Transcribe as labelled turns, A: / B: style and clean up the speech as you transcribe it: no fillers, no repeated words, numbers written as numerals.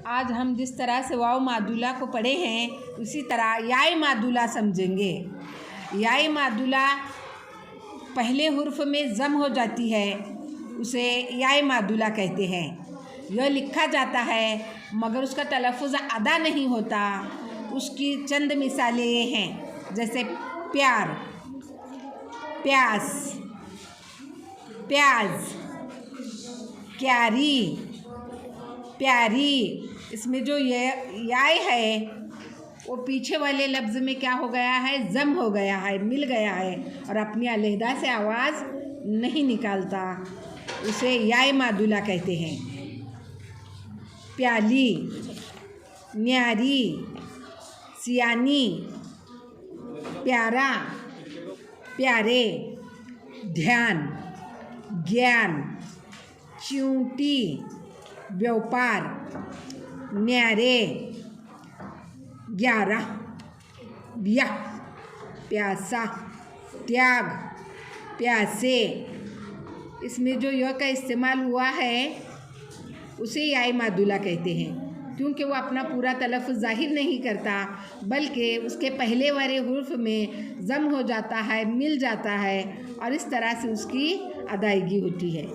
A: आज हम जिस तरह से वाव मादुला को पढ़े हैं उसी तरह याय मादुला समझेंगे। याय मादुला पहले हुर्फ में जम हो जाती है, उसे याय मादुला कहते हैं। यह लिखा जाता है मगर उसका तलफ़ुज़ अदा नहीं होता। उसकी चंद मिसालें ये हैं, जैसे प्यार, प्यास, प्याज, क्यारी, प्यारी। इसमें जो ये याय है वो पीछे वाले लफ्ज़ में क्या हो गया है, जम हो गया है, मिल गया है और अपनी अलहदा से आवाज़ नहीं निकालता, उसे याय मादुला कहते हैं। प्याली, न्यारी, सियानी, प्यारा, प्यारे, ध्यान, ज्ञान, च्यूंटी, व्यापार, न्यारे, 11, ब्याह, प्यासा, त्याग, प्यासे। इसमें जो य का इस्तेमाल हुआ है उसे याय मादुला कहते हैं, क्योंकि वो अपना पूरा तलफ़ुज़ ज़ाहिर नहीं करता बल्कि उसके पहले वाले हुर्फ में जम हो जाता है, मिल जाता है और इस तरह से उसकी अदायगी होती है।